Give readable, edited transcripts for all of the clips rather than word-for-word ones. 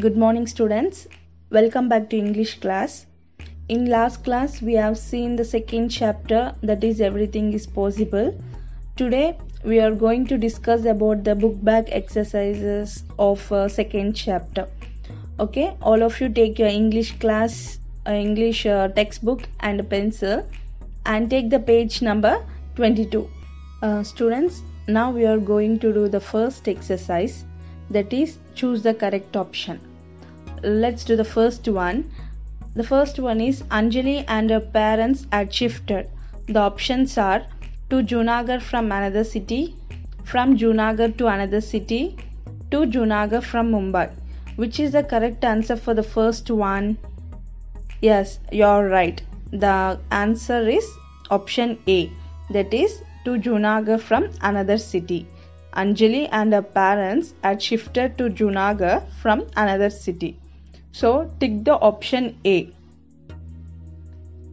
Good morning students. Welcome back to English class. In last class we have seen the second chapter, that is everything is possible. Today we are going to discuss about the book bag exercises of second chapter. Okay, all of you take your English class, English textbook and a pencil and take the page number 22. Students, now we are going to do the first exercise, that is choose the correct option. Let's do the first one. The first one is Anjali and her parents had shifted. The options are to Junagadh from another city, from Junagadh to another city, to Junagadh from Mumbai. Which is the correct answer for the first one? Yes, you're right. The answer is option A, that is to Junagadh from another city. Anjali and her parents had shifted to Junagadh from another city. So tick the option A.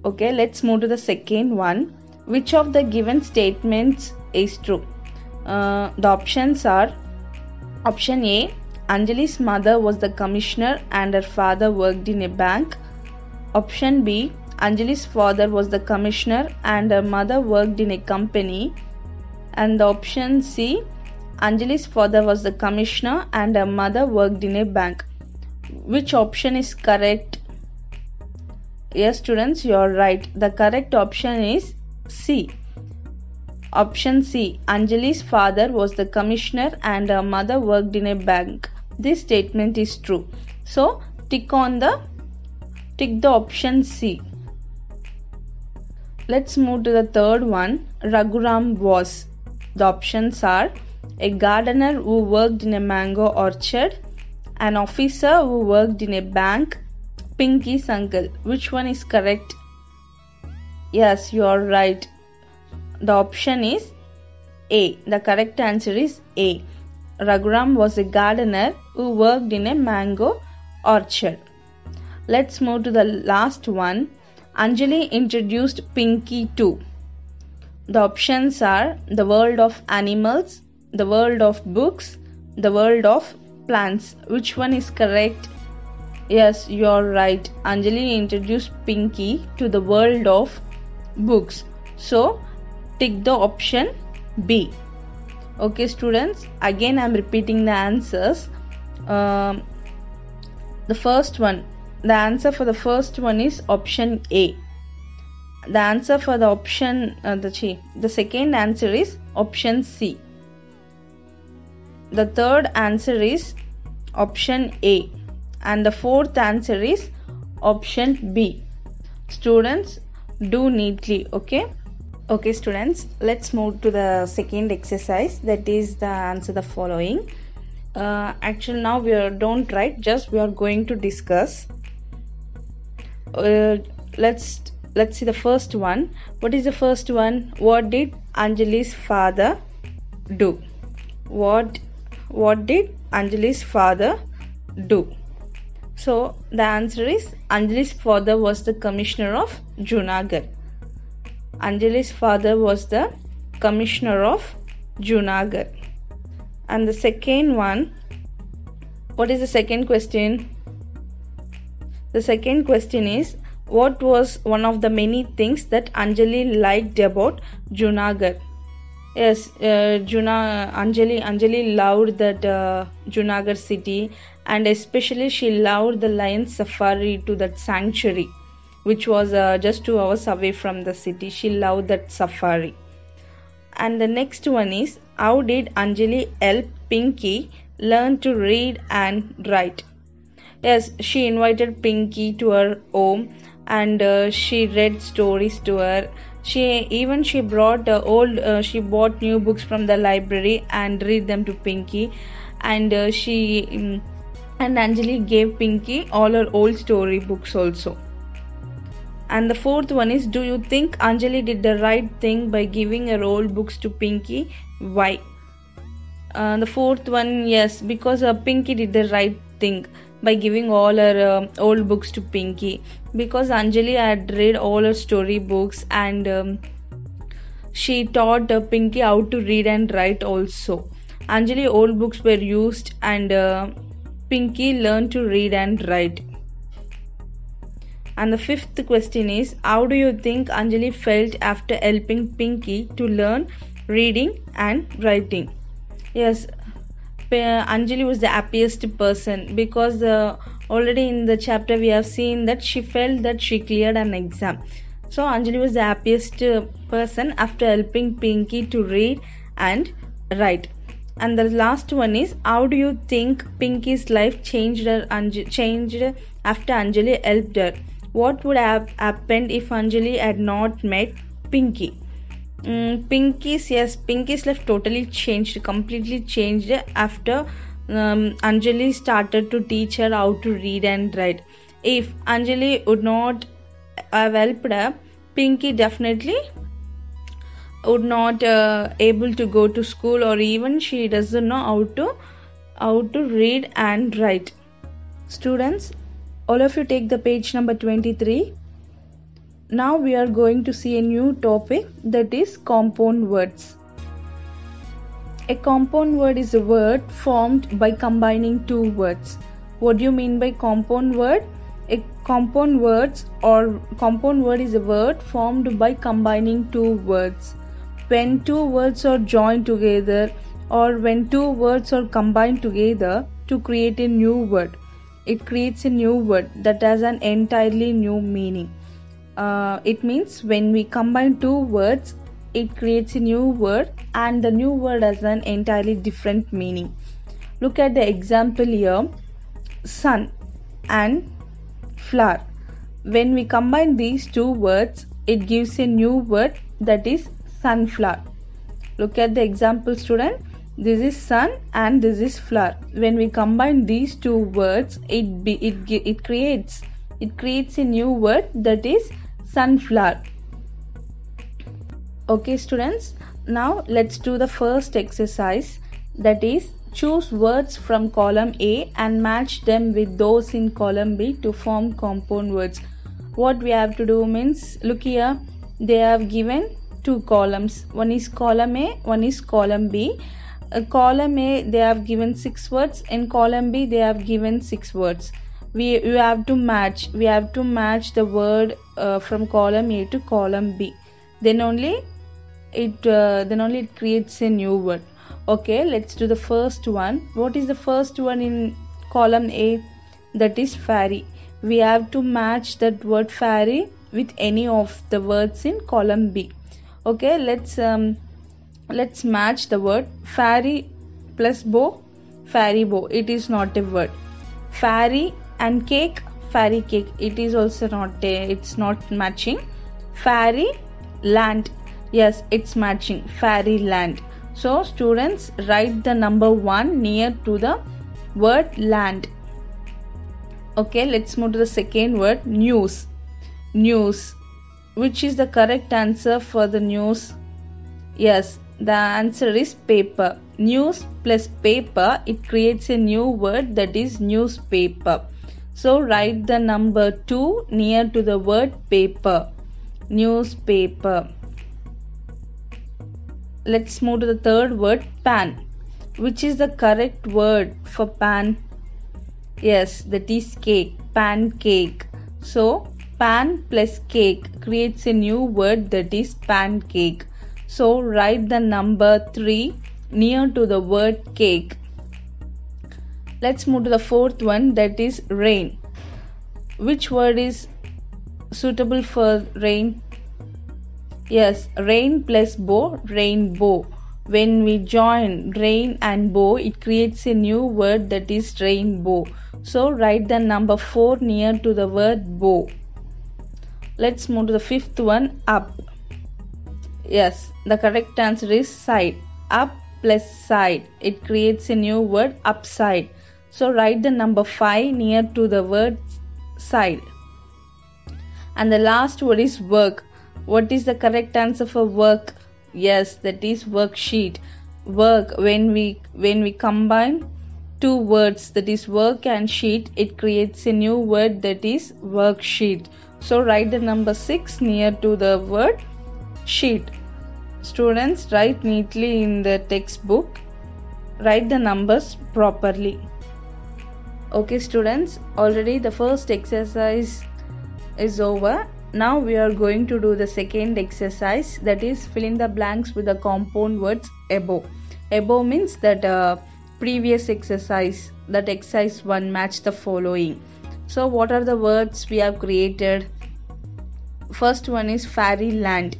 Okay, let's move to the second one. Which of the given statements is true? The options are option A, Anjali's mother was the commissioner and her father worked in a bank. Option B, Anjali's father was the commissioner and her mother worked in a company. And the option C, Anjali's father was the commissioner and her mother worked in a bank. Which option is correct? Yes, students, you are right. The correct option is C. Option C, Anjali's father was the commissioner and her mother worked in a bank. This statement is true. So tick the option C. Let's move to the third one. Raghuram was. The options are a gardener who worked in a mango orchard, an officer who worked in a bank, Pinky's uncle. Which one is correct? Yes, you are right. The option is A. The correct answer is A. Raghuram was a gardener who worked in a mango orchard. Let's move to the last one. Anjali introduced Pinky to. The options are the world of animals, the world of books, the world of plants. Which one is correct? Yes, you are right. Anjali introduced Pinky to the world of books. So tick the option B. Okay, students, again I am repeating the answers. The answer for the first one is option A. The answer for the option the second answer is option C. The third answer is option A, and the fourth answer is option B. Students, do neatly. Okay students, let's move to the second exercise, that is the answer the following. Actually now don't write, just we are going to discuss. Let's see the first one. What is the first one? What did Anjali's father do? What did Anjali's father do? So the answer is Anjali's father was the commissioner of Junagadh. Anjali's father was the commissioner of Junagadh. And the second one, what is the second question? The second question is, what was one of the many things that Anjali liked about Junagadh? Yes, Anjali loved that Junagadh city, and especially she loved the lion safari to that sanctuary, which was just 2 hours away from the city. She loved that safari. And the next one is, how did Anjali help Pinky learn to read and write? Yes, she invited Pinky to her home and she read stories to her. She brought she bought new books from the library and read them to Pinky, and Anjali gave Pinky all her old story books also. And the fourth one is, do you think Anjali did the right thing by giving her old books to Pinky? Why? The fourth one, yes, because Pinky did the right thing by giving all her old books to Pinky, because Anjali had read all her story books and she taught Pinky how to read and write also. Anjali old books were used and Pinky learn to read and write? And the fifth question is, how do you think Anjali felt after helping Pinky to learn reading and writing? Yes, Anjali was the happiest person because already in the chapter we have seen that she felt that she cleared an exam. So Anjali was the happiest person after helping Pinky to read and write. And the last one is, how do you think Pinky's life changed after Anjali helped her? What would have happened if Anjali had not met Pinky? Pinky's life totally changed, completely changed after Anjali started to teach her how to read and write. If Anjali would not have helped her, Pinky definitely would not able to go to school, or even she doesn't know how to read and write. Students, all of you take the page number 23. Now we are going to see a new topic, that is compound words. A compound word is a word formed by combining two words. What do you mean by compound word? A compound word is a word formed by combining two words. When two words are joined together, or when two words are combined together to create a new word, it creates a new word that has an entirely new meaning. It means when we combine two words, it creates a new word, and the new word has an entirely different meaning. Look at the example here, sun and flower. When we combine these two words, it gives a new word, that is sunflower. Look at the example, student. This is sun and this is flower. When we combine these two words, it creates a new word, that is sunflower. Okay students, now let's do the first exercise, that is choose words from column A and match them with those in column B to form compound words. What we have to do means, look here, they have given two columns. One is column A, one is column B. Column A they have given 6 words, in column B they have given 6 words. We have to match the word from column A to column B. Then only it creates a new word. Okay, let's do the first one. What is the first one in column A? That is fairy. We have to match that word fairy with any of the words in column B. Okay, let's match the word fairy plus bow, fairy bow. It is not a word. Fairy and cake, fairy cake. It is also it's not matching. Fairy land. Yes, it's matching. Fairy land. So students, write the number 1 near to the word land. Okay, let's move to the second word, news. News. Which is the correct answer for the news? Yes, the answer is paper. News plus paper, it creates a new word, that is newspaper. So write the number 2 near to the word paper. Newspaper. Let's move to the third word, pan. Which is the correct word for pan? Yes, that is cake. Pancake. So pan plus cake creates a new word, that is pancake. So write the number 3 near to the word cake. Let's move to the fourth one, that is rain. Which word is suitable for rain? Yes, rain plus bow, rainbow. When we join rain and bow, it creates a new word, that is rainbow. So write the number 4 near to the word bow. Let's move to the fifth one, up. Yes, the correct answer is side. Up plus side, it creates a new word, upside. So write the number 5 near to the word side. And the last word is work. What is the correct answer for work? Yes, that is worksheet. Work, when we combine two words, that is work and sheet, it creates a new word, that is worksheet. So write the number 6 near to the word sheet. Students, write neatly in the textbook. Write the numbers properly. Okay students, already the first exercise is over. Now we are going to do the second exercise, that is fill in the blanks with the compound words above. Above means that previous exercise, that exercise 1 match the following. So what are the words we have created? First one is fairyland,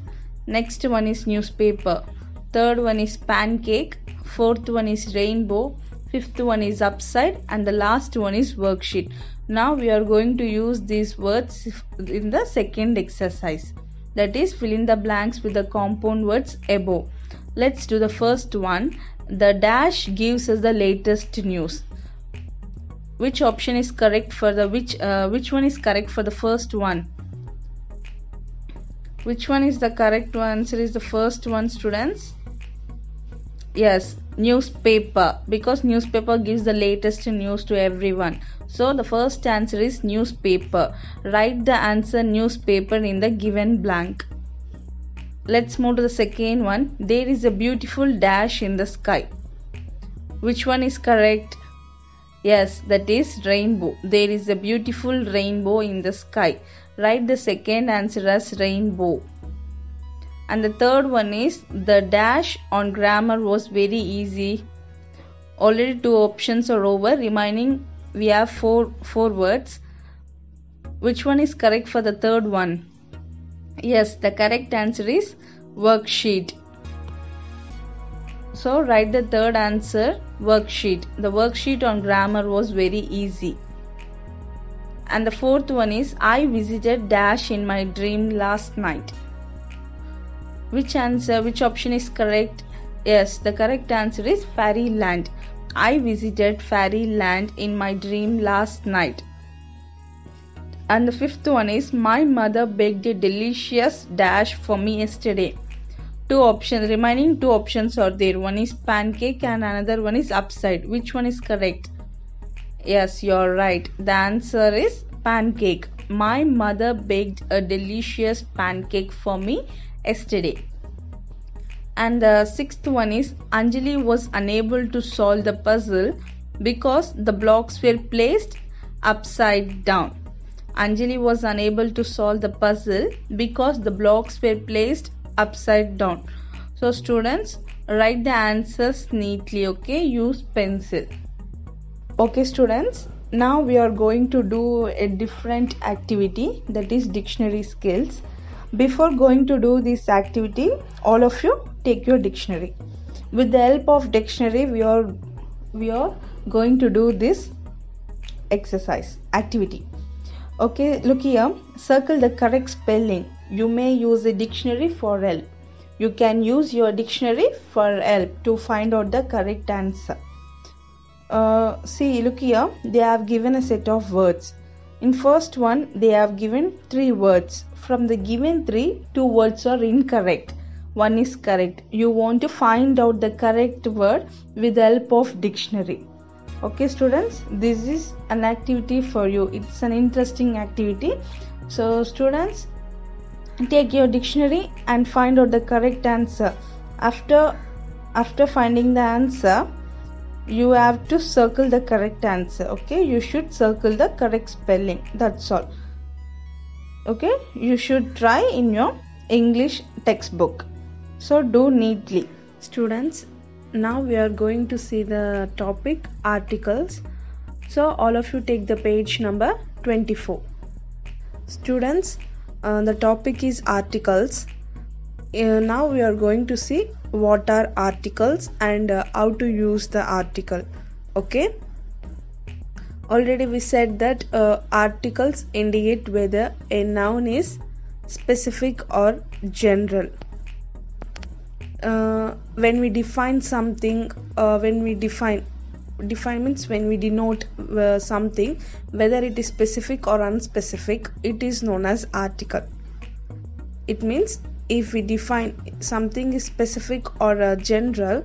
next one is newspaper, third one is pancake, fourth one is rainbow, fifth one is upside, and the last one is worksheet. Now we are going to use these words in the second exercise, that is fill in the blanks with the compound words above. Let's do the first one. The dash gives us the latest news. Which option is correct for the which one is correct for the first one? Which one is the correct answer? Is the first one, students? Yes, newspaper, because newspaper gives the latest news to everyone. So the first answer is newspaper. Write the answer newspaper in the given blank. Let's move to the second one. There is a beautiful dash in the sky. Which one is correct? Yes, that is rainbow. There is a beautiful rainbow in the sky. Write the second answer as rainbow. And the third one is the dash on grammar was very easy. Already 2 options are over. Remaining we have four words. Which one is correct for the third one? Yes, the correct answer is worksheet. So write the third answer worksheet. The worksheet on grammar was very easy. And the fourth one is I visited dash in my dream last night. Which option is correct? Yes, the correct answer is fairyland. I visited fairyland in my dream last night. And the fifth one is my mother baked a delicious dash for me yesterday. Remaining 2 options are there. One is pancake and another one is upside. Which one is correct? Yes, you're right. The answer is pancake. My mother baked a delicious pancake for me yesterday. And the sixth one is Anjali was unable to solve the puzzle because the blocks were placed upside down. Anjali was unable to solve the puzzle because the blocks were placed upside down. So students, write the answers neatly, okay? Use pencil. Okay students, now we are going to do a different activity, that is dictionary skills. Before going to do this activity, all of you take your dictionary. With the help of dictionary, we are going to do this exercise activity. Okay, look here, circle the correct spelling. You may use a dictionary for help. You can use your dictionary for help to find out the correct answer. See, look here, they have given a set of words. In first one, they have given 3 words. From the given 3, 2 words are incorrect. 1 is correct. You want to find out the correct word with the help of dictionary. Okay students, this is an activity for you. It's an interesting activity. So students, take your dictionary and find out the correct answer. After finding the answer, you have to circle the correct answer. Okay, you should circle the correct spelling. That's all. Okay, you should try in your English textbook. So do neatly. Students, now we are going to see the topic articles. So all of you take the page number 24. Students, the topic is articles. Now we are going to see what are articles and how to use the article. Okay, already we said that articles indicate whether a noun is specific or general. When we define something, when we define means when we denote something, whether it is specific or unspecific, it is known as article. It means if we define something is specific or general,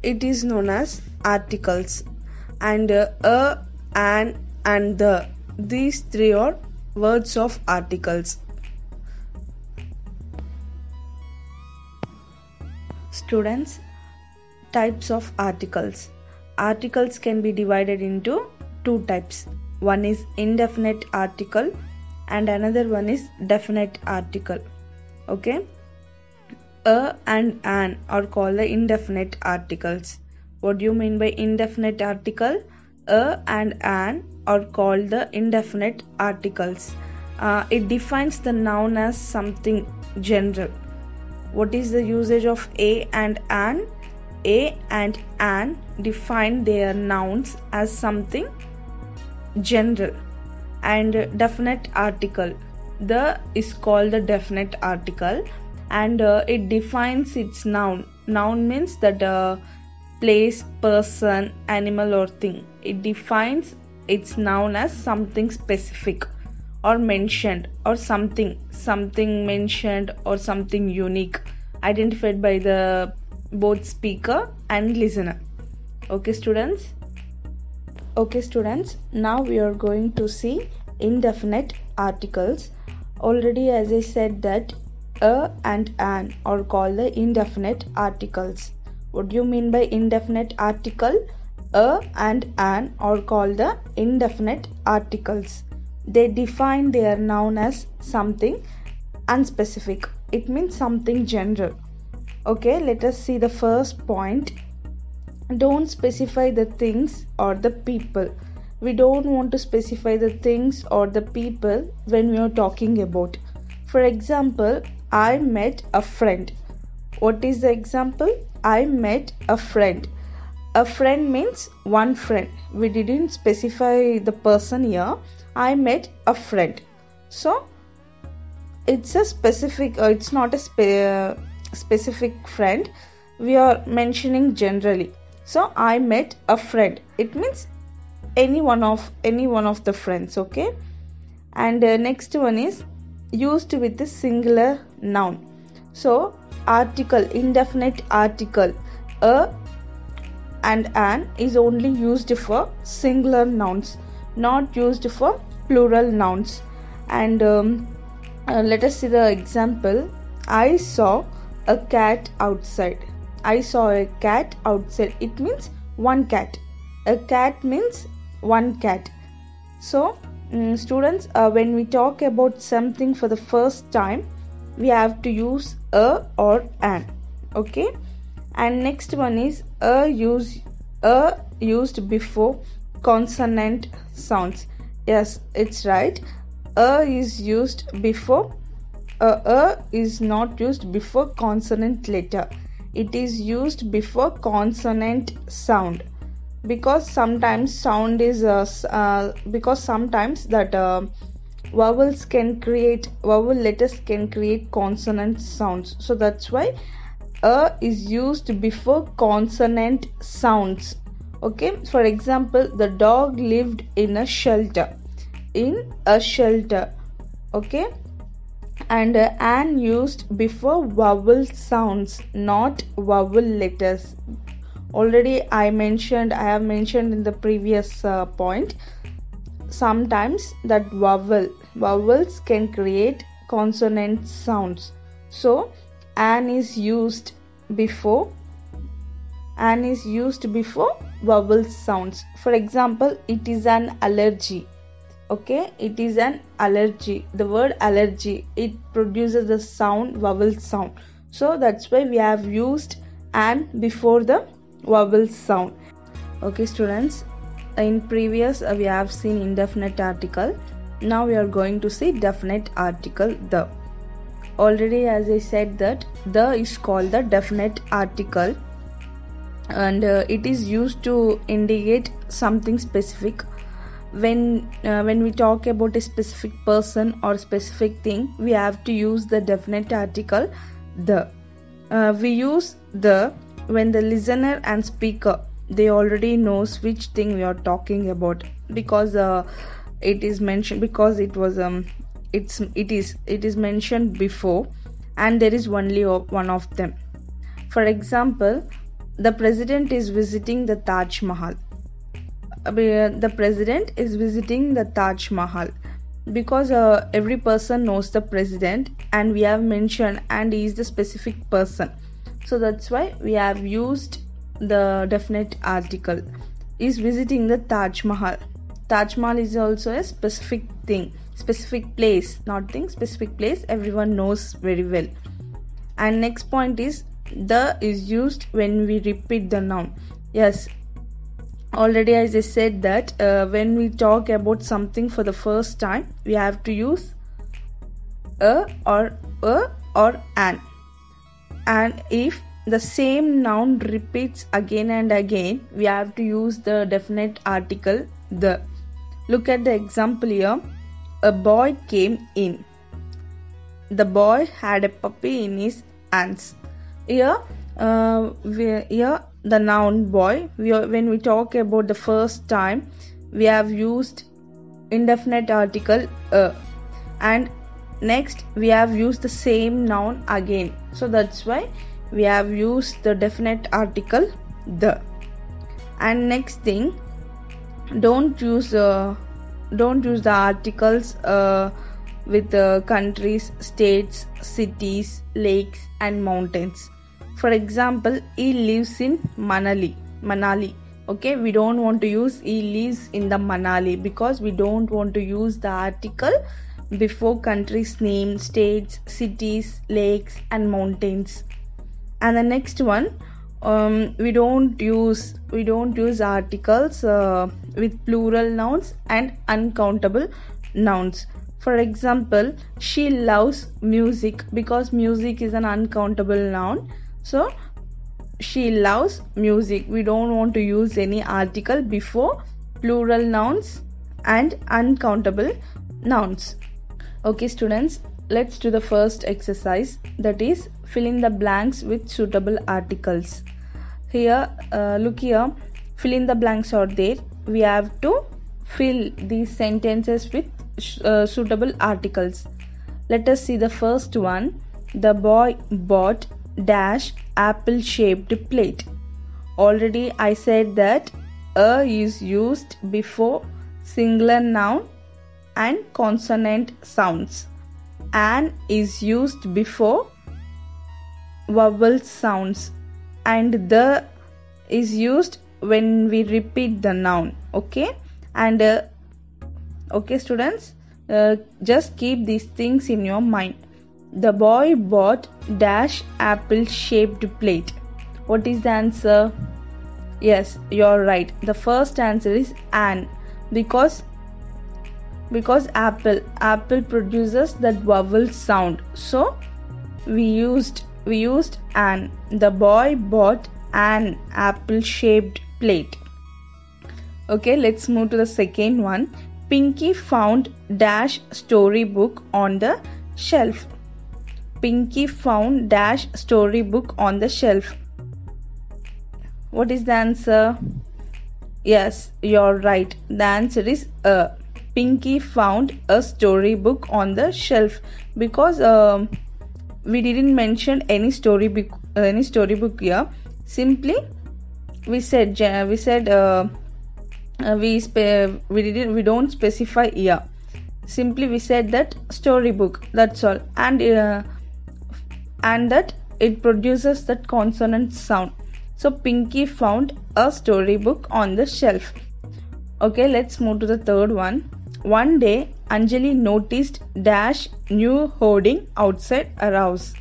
it is known as articles. And an, and the, these 3 are words of articles. Students, types of articles. Articles can be divided into two types. One is indefinite article and another one is definite article. Okay, a and an are called the indefinite articles. What do you mean by indefinite article? A and an are called the indefinite articles. It defines the noun as something general. What is the usage of a and an? A and an define their nouns as something general. And definite article, the is called the definite article, and it defines its noun. Noun means that place, person, animal or thing. It defines its noun as something specific or mentioned, or something mentioned or something unique, identified by the both speaker and listener. Okay students, now we are going to see indefinite articles. Already as I said that a and an are called the indefinite articles. What do you mean by indefinite article? A and an are called the indefinite articles. They define their noun as something unspecific. It means something general. Okay, let us see the first point. Don't specify the things or the people. We don't want to specify the things or the people when we are talking about. For example, I met a friend. What is the example? I met a friend. A friend means one friend. We didn't specify the person here. I met a friend. So it's a specific, it's not a specific friend. We are mentioning generally. So I met a friend. It means any one of the friends. Okay. And next one is used with a singular noun. So article, indefinite article, a and an is only used for singular nouns, not used for plural nouns. And let us see the example. I saw a cat outside. I saw a cat outside. It means one cat. A cat means one cat. So students, when we talk about something for the first time, we have to use a or an. Okay. And next one is a used before consonant sounds. Yes, it's right. A is used before. A is not used before consonant letter. It is used before consonant sound, because sometimes sound is because sometimes that vowel letters can create consonant sounds. So that's why a is used before consonant sounds. Okay, for example, the dog lived in a shelter. Okay, and an used before vowel sounds, not vowel letters. Already I have mentioned in the previous point. Sometimes that vowels can create consonant sounds. So an is used before vowel sounds. For example, it is an allergy. Okay, it is an allergy. The word allergy, it produces the sound, vowel sound. So that's why we have used an before the vowel sound. Okay students, in previous we have seen indefinite article. Now we are going to see definite article, the. Already as I said that the is called the definite article, and it is used to indicate something specific. When we talk about a specific person or specific thing, we have to use the definite article, the. We use the when the listener and speaker, they already knows which thing we are talking about, because it is mentioned, because it was it is mentioned before, and there is only one of them. For example, the president is visiting the Taj Mahal. The president is visiting the Taj Mahal, because every person knows the president, and we have mentioned and he is the specific person. So that's why we have used the definite article, is visiting the Taj Mahal. Taj Mahal is also a specific thing, specific place, not thing, specific place, everyone knows very well. And next point is the is used when we repeat the noun. Yes, already as I said that when we talk about something for the first time, we have to use a or an. And if the same noun repeats again and again, we have to use the definite article the. Look at the example here. A boy came in. The boy had a puppy in his hands. Here, the noun boy, when we talk about the first time, we have used indefinite article and next we have used the same noun again. So that's why we have used the definite article the. And next thing, don't use the articles with countries, states, cities, lakes and mountains. For example, he lives in Manali. Okay, we don't want to use he lives in the Manali because we don't want to use the article before countries' name, states, cities, lakes and mountains. And the next one, we don't use articles with plural nouns and uncountable nouns. For example, she loves music because music is an uncountable noun. So she loves music. We don't want to use any article before plural nouns and uncountable nouns. Okay students, let's do the first exercise, that is fill in the blanks with suitable articles. Here, look here, fill in the blanks are there. We have to fill these sentences with suitable articles. Let us see the first one. The boy bought dash apple shaped plate. Already I said that a is used before singular noun and consonant sounds. An is used before vowel sounds. And the is used when we repeat the noun. Okay, and okay students, just keep these things in your mind. The boy bought dash apple shaped plate. What is the answer? Yes, you're right. The first answer is an, because apple produces that vowel sound, so we used an. The boy bought an apple shaped plate. Okay, let's move to the second one. Pinky found dash storybook on the shelf. Pinky found dash storybook on the shelf. What is the answer? Yes, you're right. The answer is a. Pinky found a storybook on the shelf, because we didn't mention any storybook here. Simply we don't specify here. Simply we said that storybook, that's all, and that it produces that consonant sound. So Pinky found a storybook on the shelf. Okay, let's move to the third one. One day Anjali noticed dash new hoarding outside her house.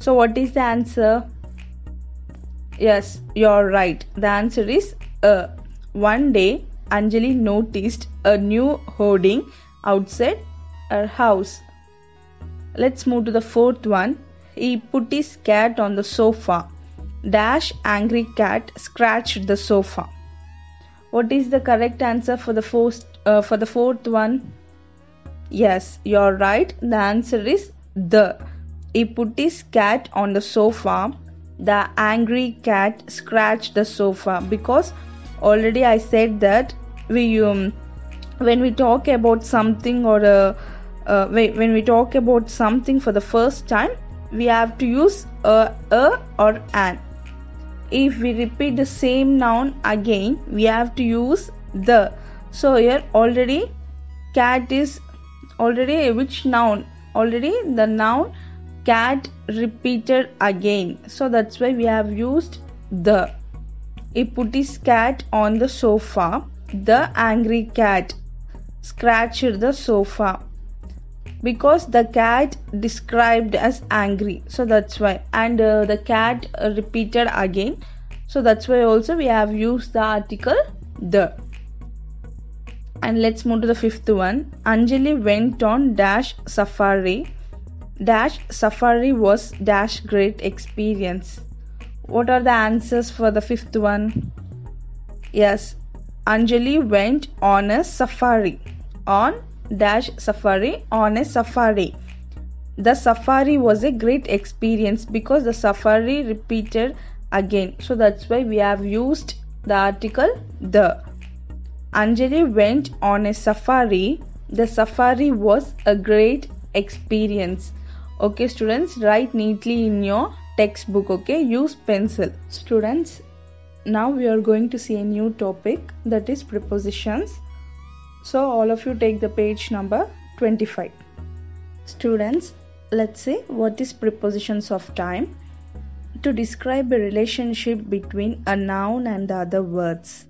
So what is the answer? Yes, you're right. The answer is a. One day Anjali noticed a new hoarding outside her house. Let's move to the fourth one. He put his cat on the sofa. Dash angry cat scratched the sofa. What is the correct answer for the fourth one? Yes, you're right. The answer is the. He put his cat on the sofa. The angry cat scratched the sofa, because already I said that when we talk about something when we talk about something for the first time, we have to use a or an. If we repeat the same noun again, we have to use the. So here already cat is already which noun? Already the noun cat repeated again. So that's why we have used the. He put his cat on the sofa. the angry cat scratched the sofa, because the cat described as angry, so that's why. And the cat repeated again, so that's why also we have used the article the. And let's move to the fifth one. Anjali went on dash safari. Dash safari was dash great experience. What are the answers for the fifth one? Yes, Anjali went on a safari. On dash safari, on a safari. The safari was a great experience because the safari repeated again. So that's why we have used the article the. Anjali went on a safari. The safari was a great experience. Okay students, write neatly in your textbook. Okay, use pencil. Students, now we are going to see a new topic, that is prepositions. So all of you take the page number 25. Students, let's see what is prepositions of time. To describe a relationship between a noun and the other words.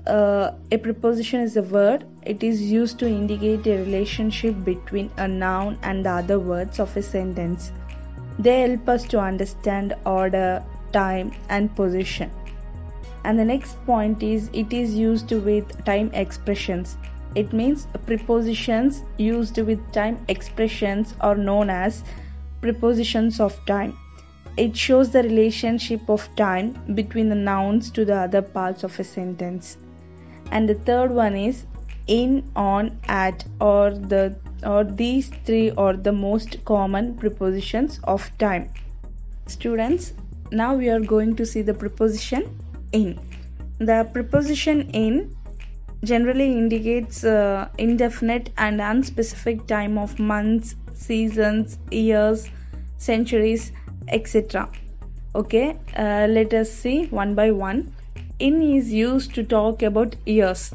A preposition is a word. It is used to indicate a relationship between a noun and the other words of a sentence. They help us to understand order, time and position. And the next point is, it is used with time expressions. It means prepositions used with time expressions are known as prepositions of time. It shows the relationship of time between the nouns to the other parts of a sentence. And the third one is in, on, at, or these three are the most common prepositions of time. Students, now we are going to see the preposition in. The preposition in generally indicates indefinite and unspecific time of months, seasons, years, centuries, etc. Okay, let us see one by one. In is used to talk about years.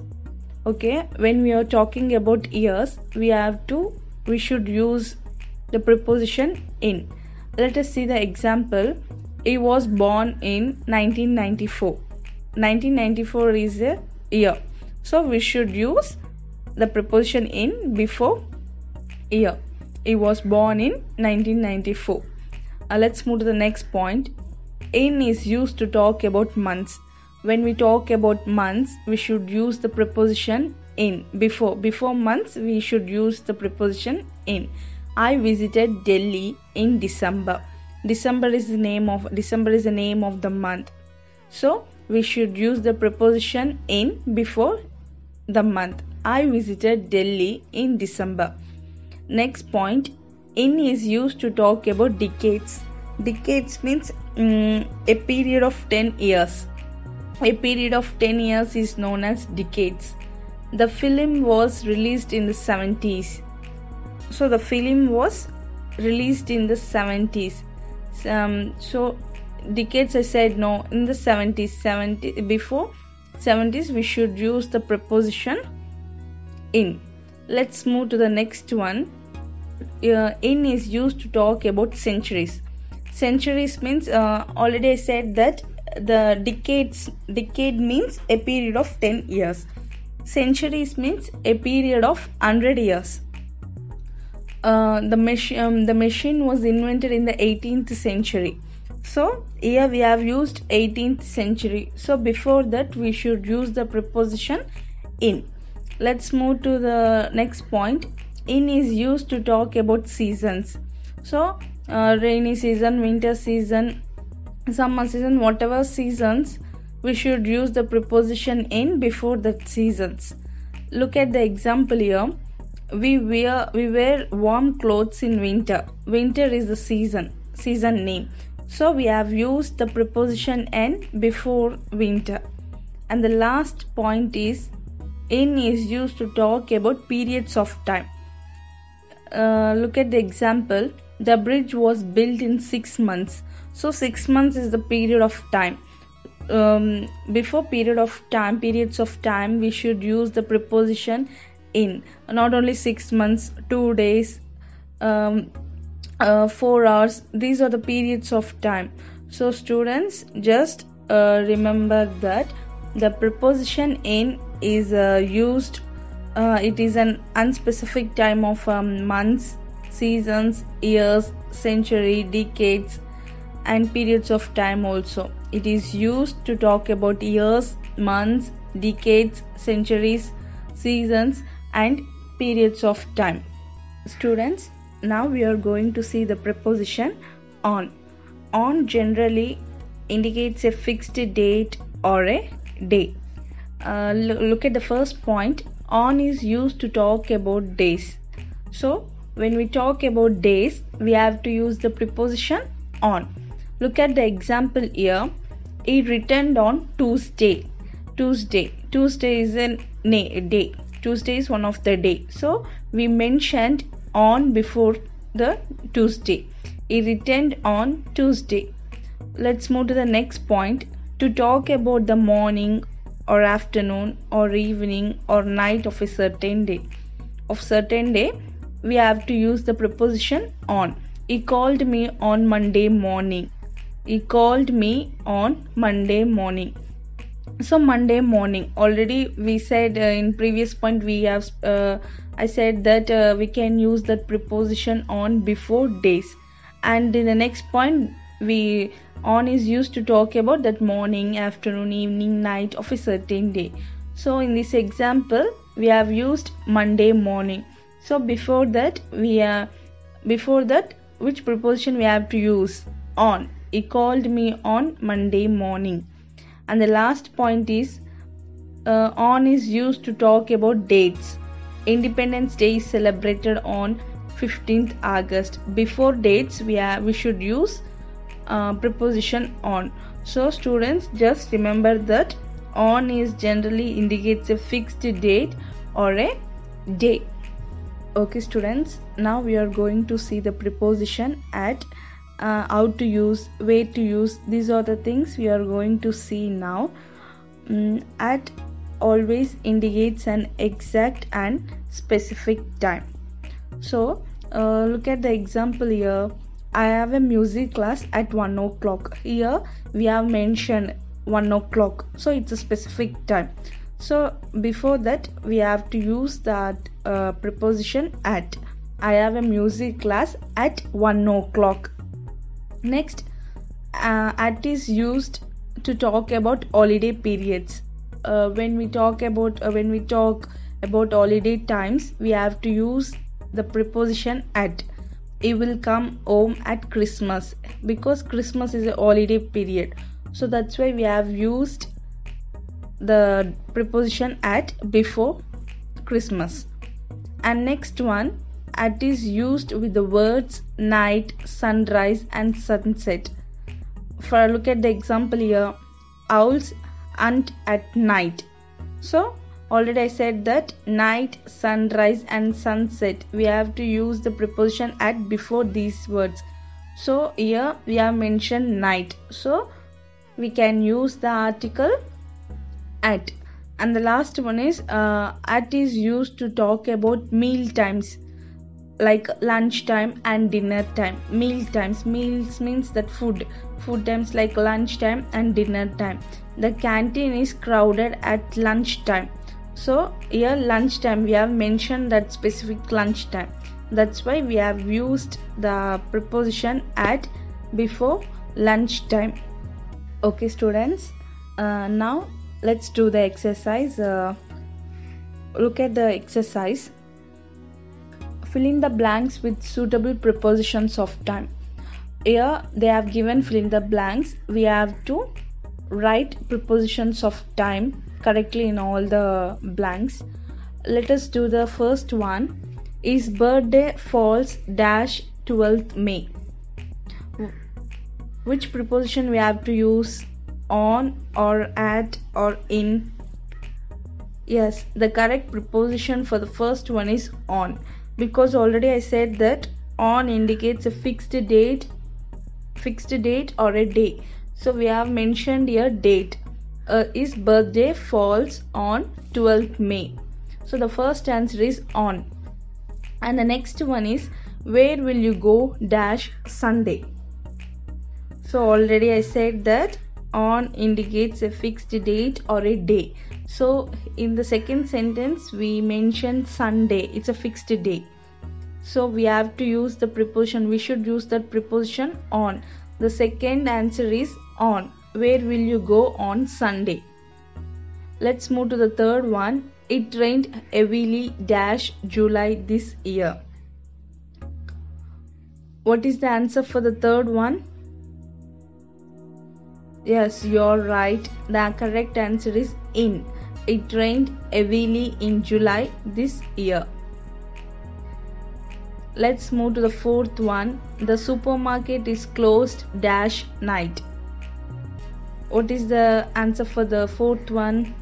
Okay, when we are talking about years, we should use the preposition in. Let us see the example. He was born in 1994. 1994 is a year, so we should use the preposition in before year. He was born in 1994. Let's move to the next point. In is used to talk about months. When we talk about months, we should use the preposition in. Before months, we should use the preposition in. I visited Delhi in December. December is the name of the month. So we should use the preposition in before the month. I visited Delhi in December. Next point, in is used to talk about decades. Decades means a period of 10 years. A period of 10 years is known as decades. The film was released in the 70s. So the film was released in the 70s. So decades, I said no, in the 70s. Before 70s, we should use the preposition in. Let's move to the next one. In is used to talk about centuries. Centuries means already I said that the decade means a period of 10 years. Centuries means a period of 100 years. The machine was invented in the 18th century. So here we have used 18th century. So before that we should use the preposition in. Let's move to the next point. In is used to talk about seasons. So rainy season, winter season, summer season, whatever seasons, we should use the preposition in before the seasons. Look at the example here. We wear warm clothes in winter. Winter is the season name. So we have used the preposition in before winter. And the last point is, in is used to talk about periods of time. Look at the example. The bridge was built in 6 months. So 6 months is the period of time. Before periods of time, we should use the preposition in. Not only 6 months, 2 days, 4 hours. These are the periods of time. So students, just remember that The preposition in is used. It is an unspecific time of months, seasons, years, century, decades, and periods of time also. It is used to talk about years, months, decades, centuries, seasons, and periods of time. Students, now we are going to see the preposition on. On generally indicates a fixed date or a day. Look at the first point. On is used to talk about days. So when we talk about days, we have to use the preposition on. Look at the example here. He returned on Tuesday. Tuesday is a day. Tuesday is one of the day. So we mentioned on before the Tuesday. He returned on Tuesday. Let's move to the next point. To talk about the morning or afternoon or evening or night of a certain day. We have to use the preposition on. He called me on Monday morning. He called me on Monday morning. So Monday morning, already we said in previous point I said that we can use that preposition on before days, and in the next point on is used to talk about that morning, afternoon, evening, night of a certain day. So in this example we have used Monday morning. So before that which preposition we have to use? On. He called me on Monday morning. And the last point is on is used to talk about dates. Independence Day is celebrated on 15th August. Before dates we should use preposition on. So students, just remember that on is generally indicates a fixed date or a day. Okay students, now we are going to see the preposition at, how to use, where to use. These are the things we are going to see now. At always indicates an exact and specific time. So look at the example here. I have a music class at 1 o'clock. Here we have mentioned 1 o'clock, so it's a specific time. So before that we have to use that preposition at. I have a music class at 1 o'clock. Next, at is used to talk about holiday periods. When we talk about holiday times, we have to use the preposition at. He will come home at Christmas, because Christmas is a holiday period. So that's why we have used the preposition at before Christmas. And next one, at is used with the words night, sunrise and sunset. For look at the example here. Owls hunt at night. So already I said that night, sunrise and sunset, we have to use the preposition at before these words. So here we have mentioned night, so we can use the article at. And the last one is at is used to talk about meal times, like lunch time and dinner time. Meal times, meals means that food times, like lunch time and dinner time. The canteen is crowded at lunch time. So here lunch time, we have mentioned that specific lunch time. That's why we have used the preposition at before lunch time. Okay students, now let's do the exercise. Look at the exercise. Fill in the blanks with suitable prepositions of time. Here they have given fill in the blanks. We have to write prepositions of time correctly in all the blanks. Let us do the first one. His birthday falls dash 12th May. Which preposition we have to use? On or at or in? Yes, the correct preposition for the first one is on, because already I said that on indicates a fixed date or a day. So we have mentioned here date. His birthday falls on 12th May. So the first answer is on. And the next one is, where will you go dash Sunday? So already I said that On indicates a fixed date or a day. So in the second sentence we mentioned Sunday, it's a fixed day. So we have to use the preposition, we should use that preposition on. The second answer is on. Where will you go on Sunday? Let's move to the third one. It rained heavily July this year. What is the answer for the third one? Yes, you're right. The correct answer is in. It rained heavily in July this year. Let's move to the fourth one. The supermarket is closed night. What is the answer for the fourth one?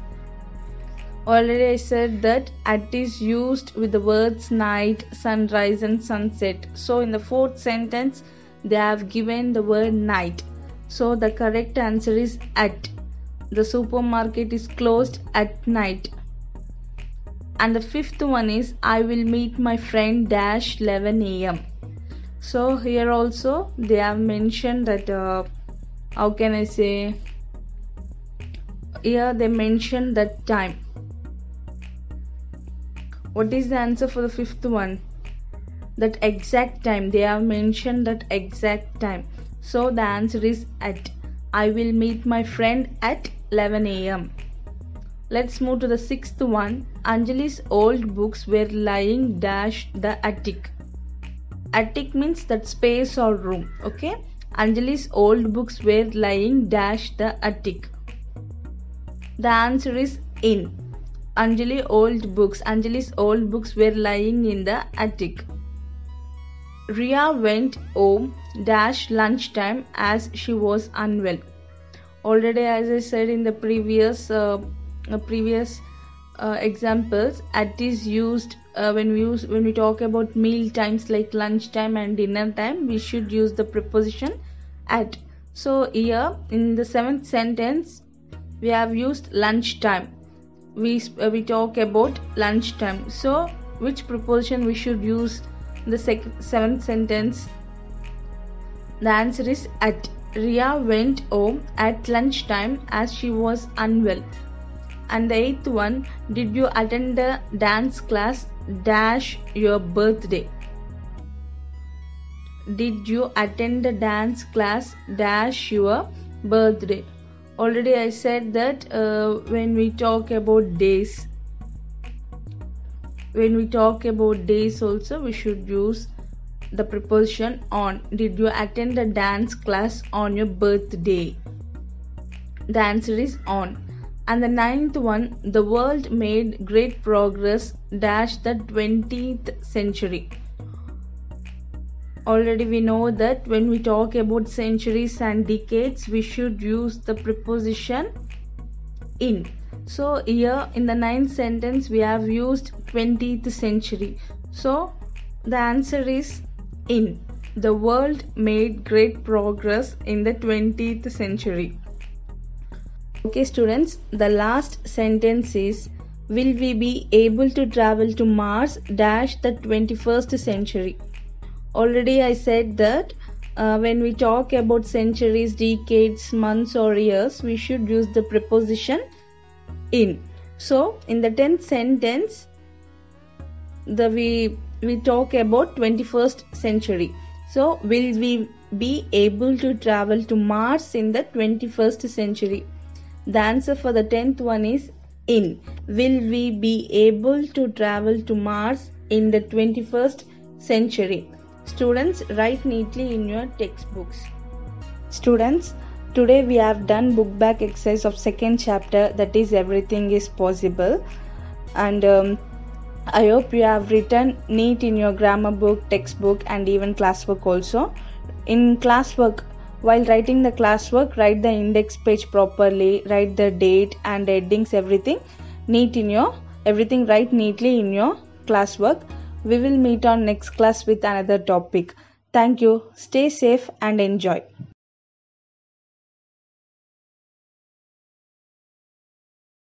Already I said that at is used with the words night, sunrise and sunset. So in the fourth sentence they have given the word night. So the correct answer is at. The supermarket is closed at night. And the fifth one is I will meet my friend 11 a.m. So here also they have mentioned that how can I say, here they mentioned that time. What is the answer for the fifth one? That exact time. They have mentioned that exact time. So the answer is at. I will meet my friend at 11 a.m. Let's move to the sixth one. Anjali's old books were lying the attic. Attic means that space or room. Okay. Anjali's old books were lying the attic. The answer is in. Anjali's old books were lying in the attic. Ria went home lunchtime as she was unwell. Already, as I said in the previous examples, at is used when we talk about meal times like lunchtime and dinner time. We should use the preposition at. So here in the seventh sentence we have used lunchtime. We talk about lunchtime. So which preposition we should use in the seventh sentence? The answer is at. Ria went home at lunchtime as she was unwell. And the eighth one, did you attend the dance class your birthday? Did you attend the dance class your birthday? Already I said that when we talk about days also we should use the preposition on. Did you attend the dance class on your birthday? The answer is on. And the ninth one, the world made great progress the 20th century. Already we know that when we talk about centuries and decades, we should use the preposition in. So here in the ninth sentence we have used 20th century. So the answer is in. The world made great progress in the 20th century. Okay students, the last sentence is, will we be able to travel to Mars the 21st century? Already I said that when we talk about centuries, decades, months or years, we should use the preposition in. So in the 10th sentence we talk about 21st century. So will we be able to travel to Mars in the 21st century? The answer for the 10th one is in. Will we be able to travel to Mars in the 21st century? Students, write neatly in your textbooks. Students, today we have done book back exercise of second chapter, that is everything is possible. And I hope you have written neat in your grammar book, textbook and even classwork also. In classwork, while writing the classwork, write the index page properly, write the date and headings, everything write neatly in your classwork. We will meet on next class with another topic. Thank you. Stay safe and enjoy.